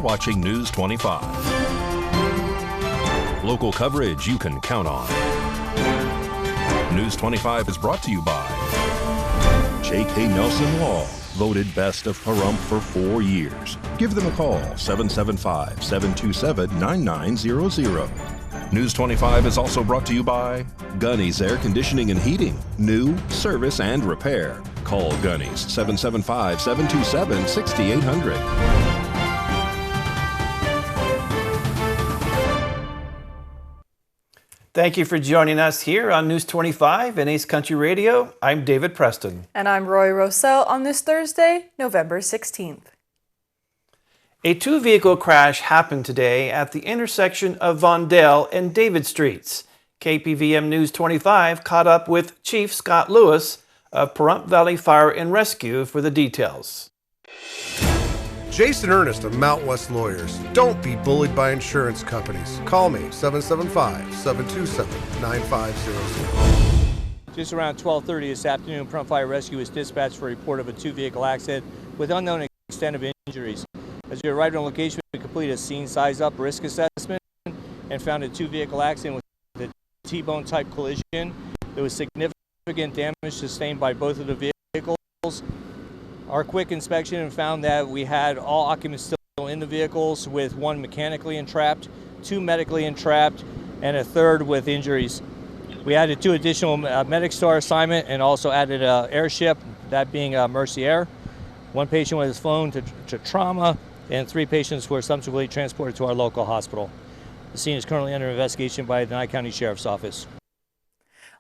watching News 25. Local coverage you can count on. News 25 is brought to you by J.K. Nelson Law, voted best of Pahrump for 4 years. Give them a call, 775-727-9900. News 25 is also brought to you by Gunny's Air Conditioning and Heating. New, service, and repair. Call Gunny's, 775-727-6800. Thank you for joining us here on News 25 and Ace Country Radio. I'm David Preston. And I'm Roy Rossell on this Thursday, November 16th. A two-vehicle crash happened today at the intersection of Vondale and David Streets. KPVM News 25 caught up with Chief Scott Lewis of Pahrump Valley Fire and Rescue for the details. Jason Ernest of Mount West Lawyers. Don't be bullied by insurance companies. Call me, 775-727-9500. Just around 12:30 this afternoon, Pahrump Fire Rescue was dispatched for a report of a two-vehicle accident with unknown extent of injuries. As we arrived on location, we completed a scene size-up risk assessment and found a two-vehicle accident with a T-bone type collision. There was significant damage sustained by both of the vehicles. Our quick inspection found that we had all occupants still in the vehicles, with one mechanically entrapped, two medically entrapped, and a third with injuries. We added 2 additional medic star assignment and also added an airship, that being Mercy Air. 1 patient was flown to trauma, and 3 patients were subsequently transported to our local hospital. The scene is currently under investigation by the Nye County Sheriff's Office.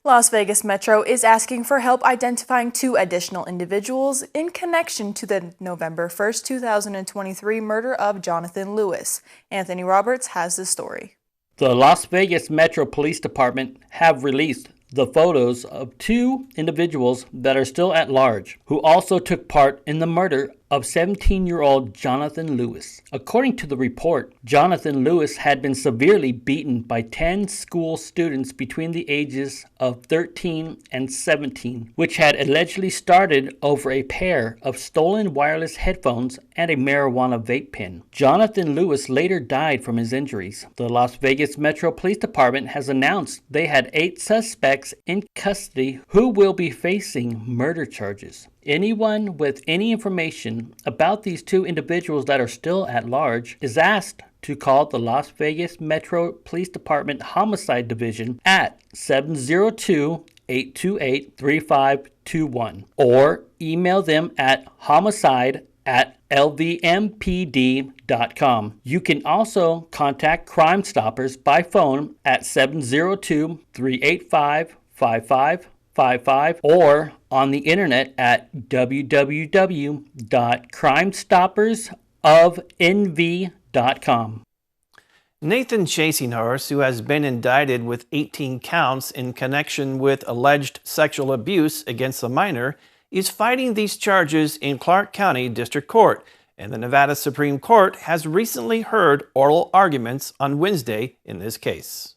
Las Vegas Metro is asking for help identifying 2 additional individuals in connection to the November 1st, 2023 murder of Jonathan Lewis. Anthony Roberts has the story. The Las Vegas Metro Police Department have released the photos of 2 individuals that are still at large, who also took part in the murder of 17-year-old Jonathan Lewis. According to the report, Jonathan Lewis had been severely beaten by 10 school students between the ages of 13 and 17, which had allegedly started over a pair of stolen wireless headphones and a marijuana vape pen. Jonathan Lewis later died from his injuries. The Las Vegas Metro Police Department has announced they had 8 suspects in custody who will be facing murder charges. Anyone with any information about these 2 individuals that are still at large is asked to call the Las Vegas Metro Police Department Homicide Division at 702-828-3521 or email them at homicide@lvmpd.com. You can also contact Crime Stoppers by phone at 702-385-5555 or on the internet at www.crimestoppersofnv.com. Nathan Chasinghorse, who has been indicted with 18 counts in connection with alleged sexual abuse against a minor, is fighting these charges in Clark County District Court, and the Nevada Supreme Court has recently heard oral arguments on Wednesday in this case.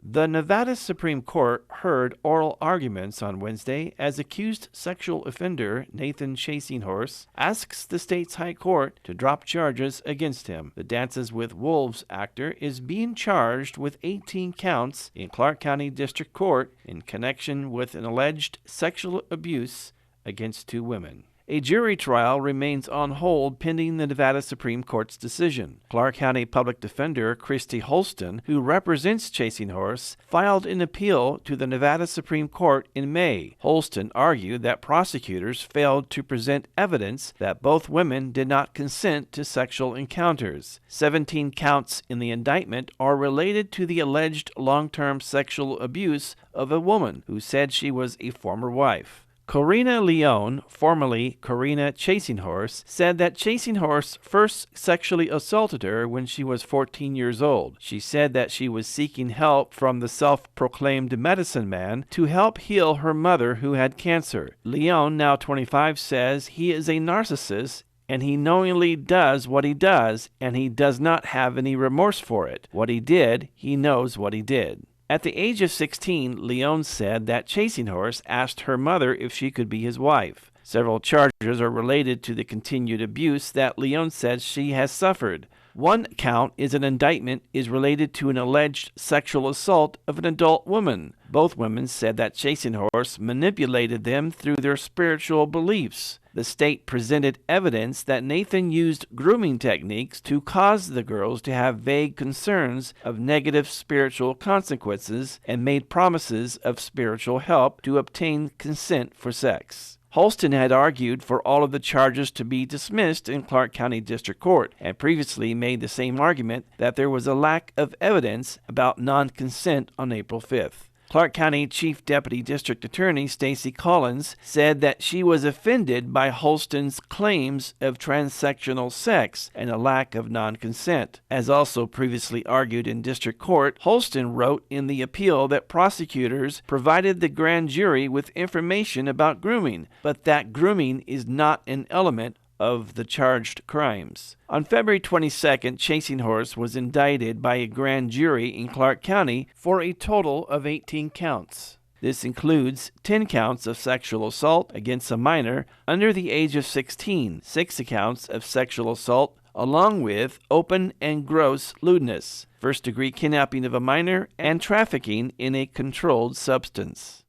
The Nevada Supreme Court heard oral arguments on Wednesday as accused sexual offender Nathan Chasinghorse asks the state's high court to drop charges against him. The Dances with Wolves actor is being charged with 18 counts in Clark County District Court in connection with an alleged sexual abuse against 2 women. A jury trial remains on hold pending the Nevada Supreme Court's decision. Clark County Public Defender Christy Holston, who represents Chasinghorse, filed an appeal to the Nevada Supreme Court in May. Holston argued that prosecutors failed to present evidence that both women did not consent to sexual encounters. 17 counts in the indictment are related to the alleged long-term sexual abuse of a woman who said she was a former wife. Corina Leone, formerly Corina Chasinghorse, said that Chasinghorse first sexually assaulted her when she was 14 years old. She said that she was seeking help from the self-proclaimed medicine man to help heal her mother who had cancer. Leone, now 25, says he is a narcissist and he knowingly does what he does, and he does not have any remorse for it. What he did, he knows what he did. At the age of 16, Leone said that Chasinghorse asked her mother if she could be his wife. Several charges are related to the continued abuse that Leone says she has suffered. One count is an indictment is related to an alleged sexual assault of an adult woman. Both women said that Chasing Horse manipulated them through their spiritual beliefs. The state presented evidence that Nathan used grooming techniques to cause the girls to have vague concerns of negative spiritual consequences and made promises of spiritual help to obtain consent for sex. Holston had argued for all of the charges to be dismissed in Clark County District Court and previously made the same argument that there was a lack of evidence about non-consent on April 5th. Clark County Chief Deputy District Attorney Stacey Collins said that she was offended by Holston's claims of transsexual sex and a lack of non-consent. As also previously argued in District Court, Holston wrote in the appeal that prosecutors provided the grand jury with information about grooming, but that grooming is not an element of the charged crimes. On February 22nd, Chasing Horse was indicted by a grand jury in Clark County for a total of 18 counts. This includes 10 counts of sexual assault against a minor under the age of 16, 6 counts of sexual assault, along with open and gross lewdness, first-degree kidnapping of a minor, and trafficking in a controlled substance.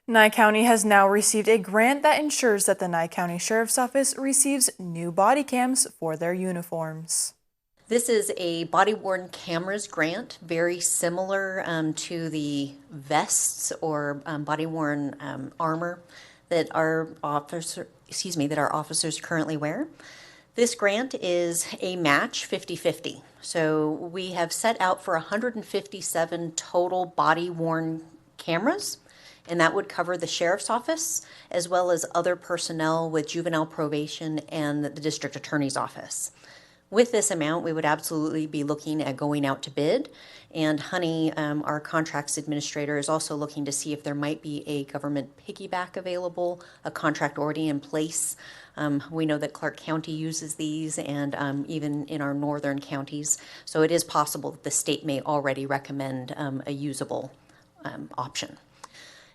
Nye County has now received a grant that ensures that the Nye County Sheriff's Office receives new body cams for their uniforms. This is a body-worn cameras grant, very similar to the vests or body-worn armor that our officers currently wear. This grant is a match 50-50. So we have set out for 157 total body-worn cameras, and that would cover the sheriff's office as well as other personnel with juvenile probation and the district attorney's office. With this amount, we would absolutely be looking at going out to bid. And Honey, our contracts administrator, is also looking to see if there might be a government piggyback available, a contract already in place. We know that Clark County uses these and even in our northern counties. So it is possible that the state may already recommend a usable option.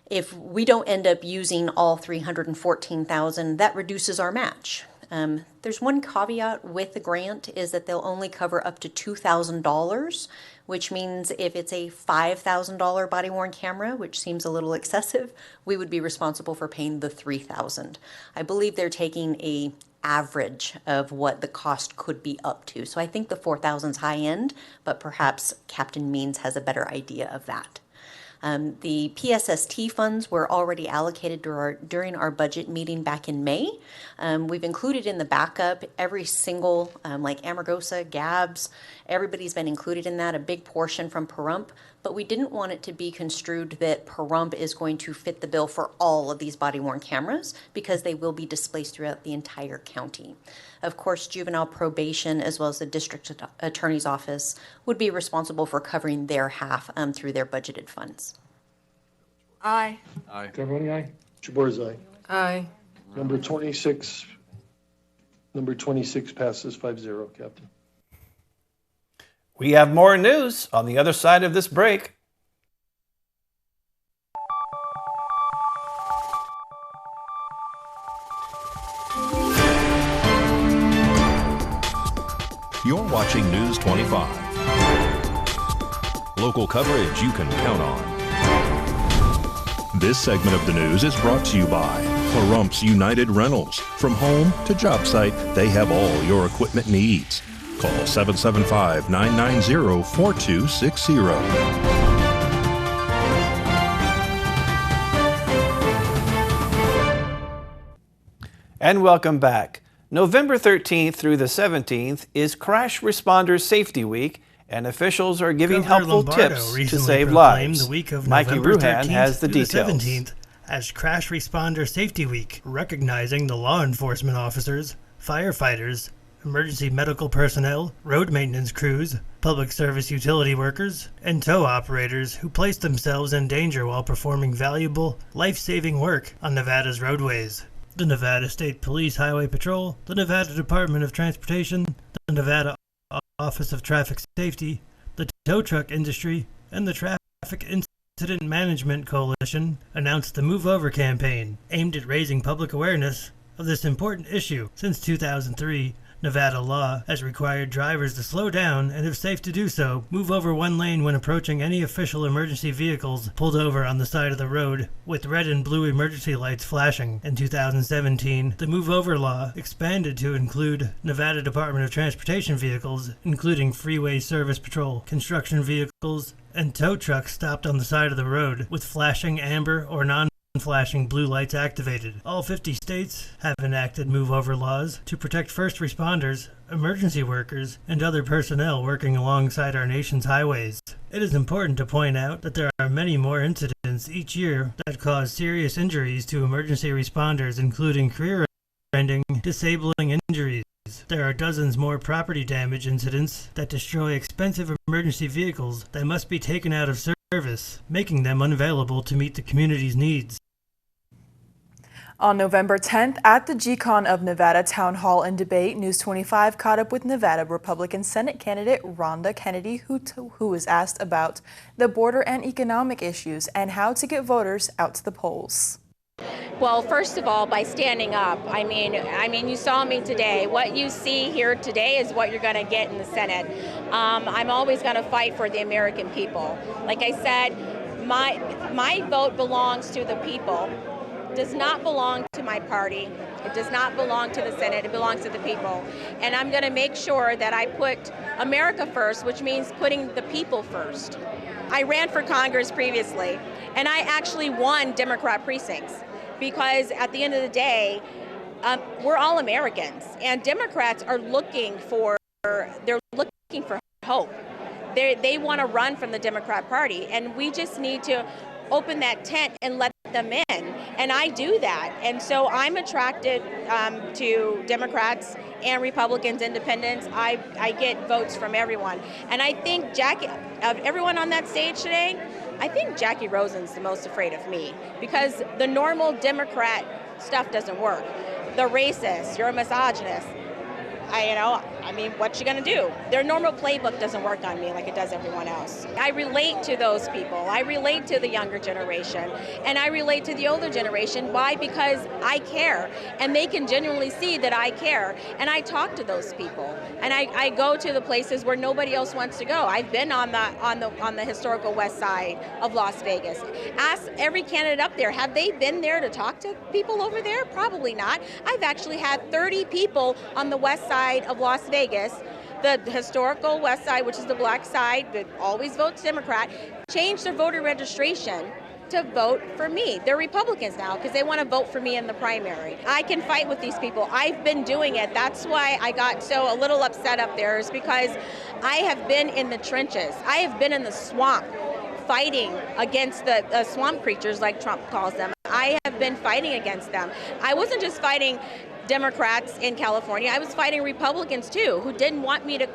If we don't end up using all $314,000, that reduces our match. There's one caveat with the grant is that they'll only cover up to $2,000, which means if it's a $5,000 body-worn camera, which seems a little excessive, we would be responsible for paying the $3,000. I believe they're taking a average of what the cost could be up to. So I think the $4,000 is high end, but perhaps Captain Means has a better idea of that. The PSST funds were already allocated during our budget meeting back in May. We've included in the backup every single, like Amargosa, Gabs, everybody's been included in that, a big portion from Pahrump, but we didn't want it to be construed that Pahrump is going to fit the bill for all of these body-worn cameras because they will be displaced throughout the entire county. Of course, juvenile probation as well as the district attorney's office would be responsible for covering their half through their budgeted funds. Aye. Aye. Carboni, aye. Jabor's aye. Aye. Number 26 passes 5-0, Captain. We have more news on the other side of this break. You're watching News 25. Local coverage you can count on. This segment of the news is brought to you by Pahrump's United Rentals. From home to job site, they have all your equipment needs. Call 775-990-4260. And welcome back. November 13th through the 17th is Crash Responder Safety Week, and officials are giving helpful tips to save lives. The week of Mikey November Ruhan 13th has the through details. 17th as Crash Responder Safety Week, recognizing the law enforcement officers, firefighters, emergency medical personnel, road maintenance crews, public service utility workers, and tow operators who place themselves in danger while performing valuable, life-saving work on Nevada's roadways. The Nevada State Police Highway Patrol, the Nevada Department of Transportation, the Nevada Office of Traffic Safety, the tow truck industry, and the Traffic Incident Management Coalition announced the Move Over campaign, aimed at raising public awareness of this important issue. Since 2003, Nevada law has required drivers to slow down and, if safe to do so, move over one lane when approaching any official emergency vehicles pulled over on the side of the road with red and blue emergency lights flashing. In 2017, the move over law expanded to include Nevada Department of Transportation vehicles, including freeway service patrol, construction vehicles, and tow trucks stopped on the side of the road with flashing amber or non-flashing blue lights activated. All 50 states have enacted move-over laws to protect first responders, emergency workers, and other personnel working alongside our nation's highways. It is important to point out that there are many more incidents each year that cause serious injuries to emergency responders, including career-ending, disabling injuries. There are dozens more property damage incidents that destroy expensive emergency vehicles that must be taken out of service, making them unavailable to meet the community's needs. On November 10th, at the GCON of Nevada Town Hall and Debate, News 25 caught up with Nevada Republican Senate candidate Ronda Kennedy, who was asked about the border and economic issues and how to get voters out to the polls. Well, first of all, by standing up. I mean, you saw me today. What you see here today is what you're going to get in the Senate. I'm always going to fight for the American people. Like I said, my vote belongs to the people. It does not belong to my party. It does not belong to the Senate. It belongs to the people. And I'm going to make sure that I put America first, which means putting the people first. I ran for Congress previously, and I actually won Democrat precincts because at the end of the day, we're all Americans, and Democrats are looking for hope. They want to run from the Democrat Party, and we just need to open that tent and let them in, and I do that. And so I'm attracted to Democrats and Republicans, independents. I get votes from everyone, and I think Jackie, of everyone on that stage today, I think Jackie Rosen's the most afraid of me because the normal Democrat stuff doesn't work. The racist, you're a misogynist. I mean, what you gonna do? Their normal playbook doesn't work on me like it does everyone else. I relate to those people. I relate to the younger generation, and I relate to the older generation. Why? Because I care, and they can genuinely see that I care. And I talk to those people, and I go to the places where nobody else wants to go. I've been on the historical west side of Las Vegas. Ask every candidate up there, have they been there to talk to people over there? Probably not. I've actually had 30 people on the west side of Las Vegas, the historical west side, which is the black side that always votes Democrat, change their voter registration to vote for me. They're Republicans now because they want to vote for me in the primary. I can fight with these people. I've been doing it. That's why I got so a little upset up there, is because I have been in the trenches. I have been in the swamp fighting against the swamp creatures, like Trump calls them. I have been fighting against them. I wasn't just fighting Democrats in California. I was fighting Republicans too, who didn't want me to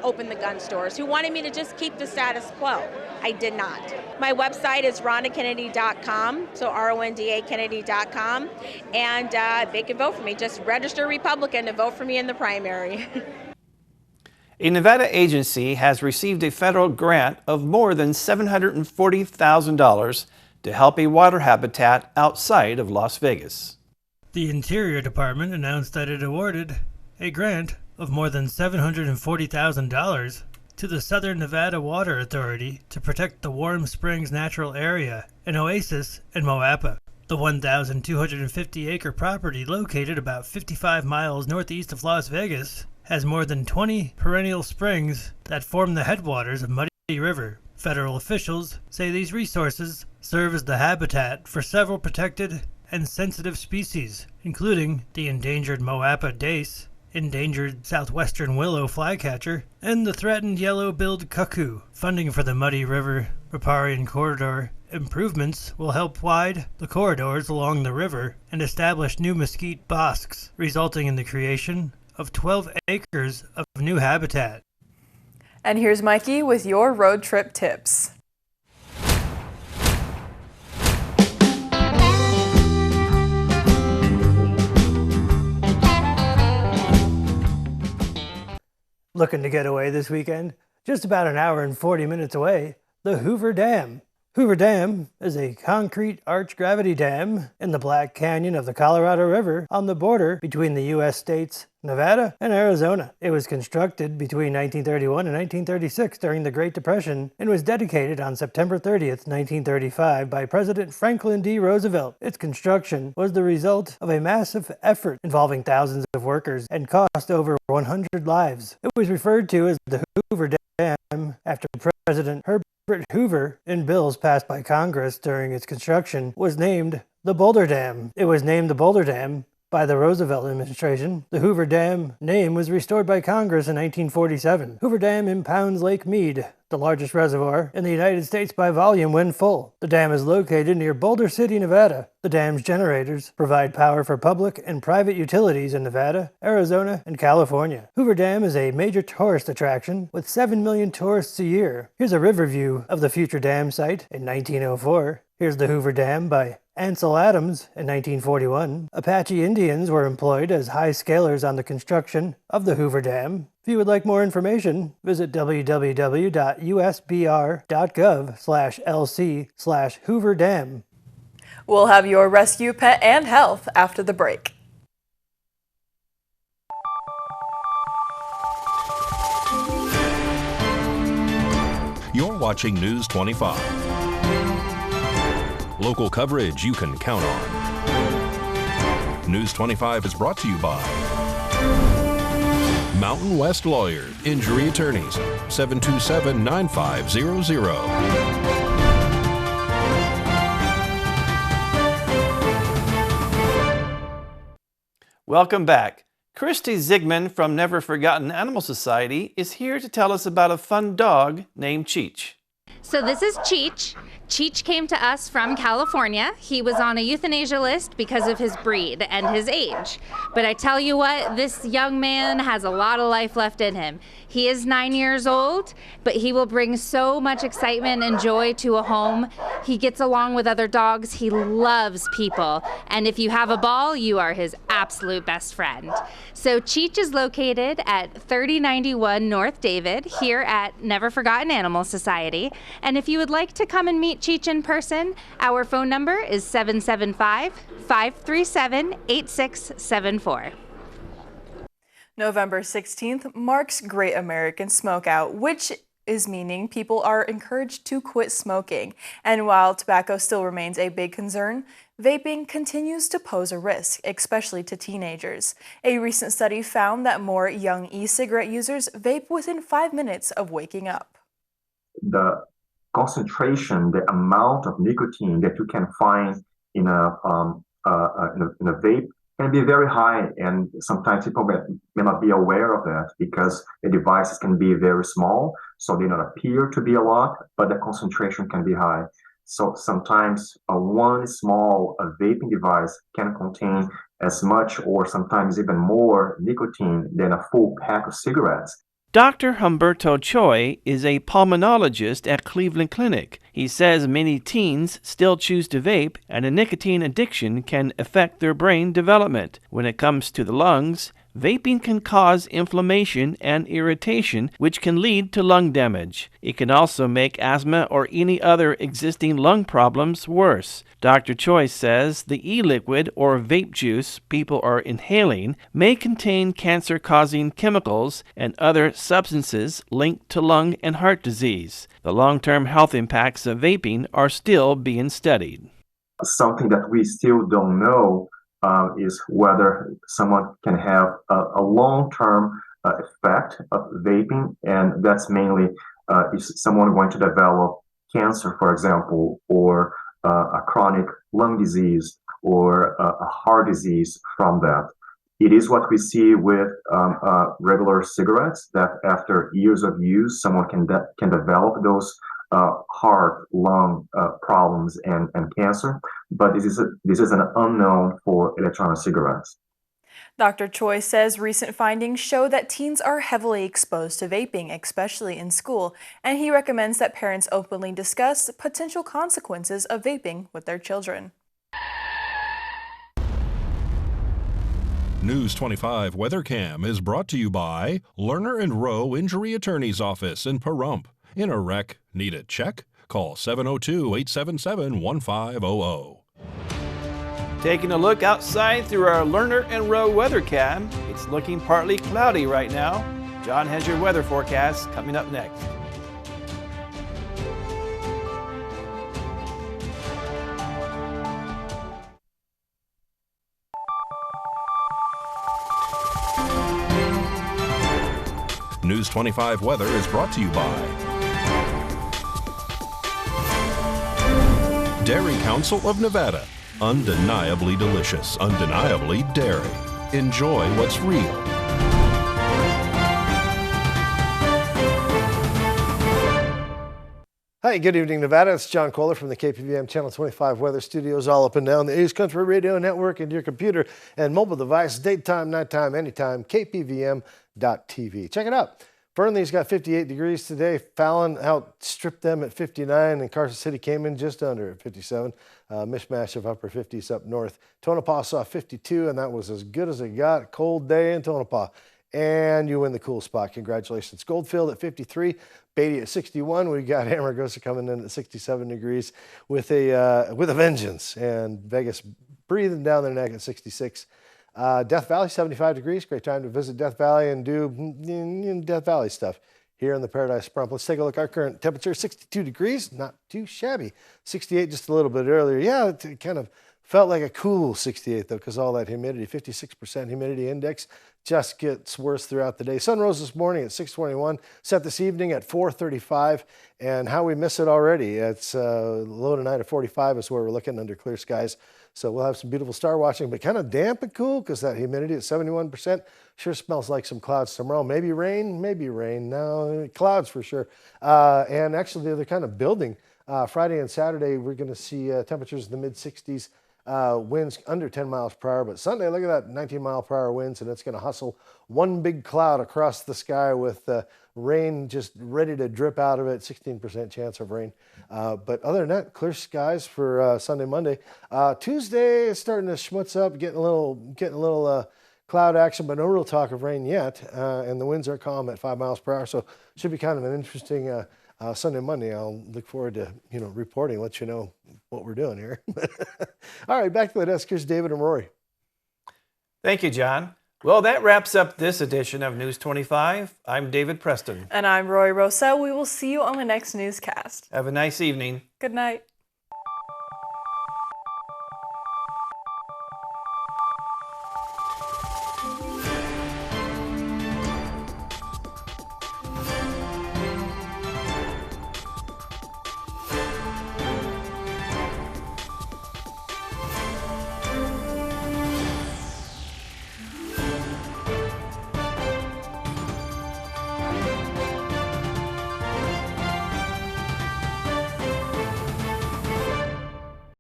open the gun stores, who wanted me to just keep the status quo. I did not. My website is rondakennedy.com, so RONDA Kennedy.com, and they can vote for me. Just register Republican to vote for me in the primary. A Nevada agency has received a federal grant of more than $740,000 to help a water habitat outside of Las Vegas. The Interior Department announced that it awarded a grant of more than $740,000 to the Southern Nevada Water Authority to protect the Warm Springs Natural Area, an oasis in Moapa. The 1,250-acre property, located about 55 miles northeast of Las Vegas, has more than 20 perennial springs that form the headwaters of Muddy River. Federal officials say these resources serve as the habitat for several protected and sensitive species, including the endangered Moapa dace, endangered southwestern willow flycatcher, and the threatened yellow-billed cuckoo. Funding for the Muddy River riparian corridor improvements will help widen the corridors along the river and establish new mesquite bosques, resulting in the creation of 12 acres of new habitat. And here's Mikey with your road trip tips. Looking to get away this weekend? Just about an hour and 40 minutes away, the Hoover Dam. Hoover Dam is a concrete arch gravity dam in the Black Canyon of the Colorado River on the border between the U.S. states Nevada and Arizona. It was constructed between 1931 and 1936 during the Great Depression and was dedicated on September 30th, 1935 by President Franklin D. Roosevelt. Its construction was the result of a massive effort involving thousands of workers and cost over 100 lives. It was referred to as the Hoover Dam after President Herbert Hoover, and bills passed by Congress during its construction was named the Boulder Dam. It was named the Boulder Dam by the Roosevelt administration. The Hoover Dam name was restored by Congress in 1947. Hoover Dam impounds Lake Mead, the largest reservoir in the United States by volume when full. The dam is located near Boulder City, Nevada. The dam's generators provide power for public and private utilities in Nevada, Arizona, and California. Hoover Dam is a major tourist attraction with 7 million tourists a year. Here's a river view of the future dam site in 1904. Here's the Hoover Dam by Ansel Adams in 1941. Apache Indians were employed as high scalers on the construction of the Hoover Dam. If you would like more information, visit www.usbr.gov/LC/Hoover Dam. We'll have your rescue, pet, and health after the break. You're watching News 25. Local coverage you can count on. News 25 is brought to you by Mountain West Lawyer, Injury Attorneys, 727-9500. Welcome back. Christy Zigman from Never Forgotten Animal Society is here to tell us about a fun dog named Cheech. So this is Cheech. Cheech came to us from California. He was on a euthanasia list because of his breed and his age. But I tell you what, this young man has a lot of life left in him. He is 9 years old, but he will bring so much excitement and joy to a home. He gets along with other dogs. He loves people. And if you have a ball, you are his absolute best friend. So Cheech is located at 3091 North David here at Never Forgotten Animal Society. And if you would like to come and meet Cheech in person, our phone number is 775-537-8674. November 16th marks Great American Smokeout, which is meaning people are encouraged to quit smoking. And while tobacco still remains a big concern, vaping continues to pose a risk, especially to teenagers. A recent study found that more young e-cigarette users vape within 5 minutes of waking up. The concentration, the amount of nicotine that you can find in a vape can be very high, and sometimes people may not be aware of that because the devices can be very small, so they don't appear to be a lot, but the concentration can be high. So sometimes one small vaping device can contain as much or sometimes even more nicotine than a full pack of cigarettes. Dr. Humberto Choi is a pulmonologist at Cleveland Clinic. He says many teens still choose to vape, and a nicotine addiction can affect their brain development. When it comes to the lungs, vaping can cause inflammation and irritation, which can lead to lung damage. It can also make asthma or any other existing lung problems worse. Dr. Choi says the e-liquid or vape juice people are inhaling may contain cancer-causing chemicals and other substances linked to lung and heart disease. The long-term health impacts of vaping are still being studied. Something that we still don't know is whether someone can have a long-term effect of vaping, and that's mainly is someone going to develop cancer, for example, or a chronic lung disease or a heart disease from that. It is what we see with regular cigarettes, that after years of use, someone can develop those heart, lung problems and cancer, but this is an unknown for electronic cigarettes. Dr. Choi says recent findings show that teens are heavily exposed to vaping, especially in school, and he recommends that parents openly discuss potential consequences of vaping with their children. News 25 WeatherCam is brought to you by Lerner & Rowe Injury Attorney's Office in Pahrump. In a wreck, need a check? Call 702-877-1500. Taking a look outside through our Lerner and Rowe weather cam, it's looking partly cloudy right now. John has your weather forecast coming up next. News 25 weather is brought to you by Dairy Council of Nevada. Undeniably delicious, undeniably dairy. Enjoy what's real. Hi, good evening, Nevada. It's John Kohler from the KPVM Channel 25 Weather Studios all up and down the East Country Radio Network and your computer and mobile device, daytime, nighttime, anytime, KPVM.TV. Check it out. Fernley's got 58 degrees today. Fallon outstripped them at 59, and Carson City came in just under at 57. Mishmash of upper 50s up north. Tonopah saw 52, and that was as good as it got. Cold day in Tonopah. And you win the cool spot. Congratulations. Goldfield at 53, Beatty at 61. We got Amargosa coming in at 67 degrees with a vengeance. And Vegas breathing down their neck at 66. Death Valley, 75 degrees. Great time to visit Death Valley and do Death Valley stuff here in the Paradise Sprump. Let's take a look. Our current temperature, 62 degrees. Not too shabby. 68 just a little bit earlier. Yeah, it kind of felt like a cool 68, though, because all that humidity, 56% humidity index, just gets worse throughout the day. Sun rose this morning at 6:21, set this evening at 4:35, and how we miss it already. It's low tonight at 45 is where we're looking under clear skies. So we'll have some beautiful star watching, but kind of damp and cool because that humidity at 71%. Sure smells like some clouds tomorrow. Maybe rain, maybe rain. No, clouds for sure. And actually, they're kind of building. Friday and Saturday, we're going to see temperatures in the mid-60s. Winds under 10 miles per hour, but Sunday, look at that, 19 mile per hour winds, and it's going to hustle one big cloud across the sky with rain just ready to drip out of it, 16% chance of rain. But other than that, clear skies for Sunday, Monday. Tuesday is starting to schmutz up, getting a little cloud action, but no real talk of rain yet. And the winds are calm at 5 miles per hour, so should be kind of an interesting Sunday, Monday. I'll look forward to reporting, let you know what we're doing here. All right, back to the desk. Here's David and Rory. Thank you, John. Well, that wraps up this edition of News 25. I'm David Preston. And I'm Rory Rosa. We will see you on the next newscast. Have a nice evening. Good night.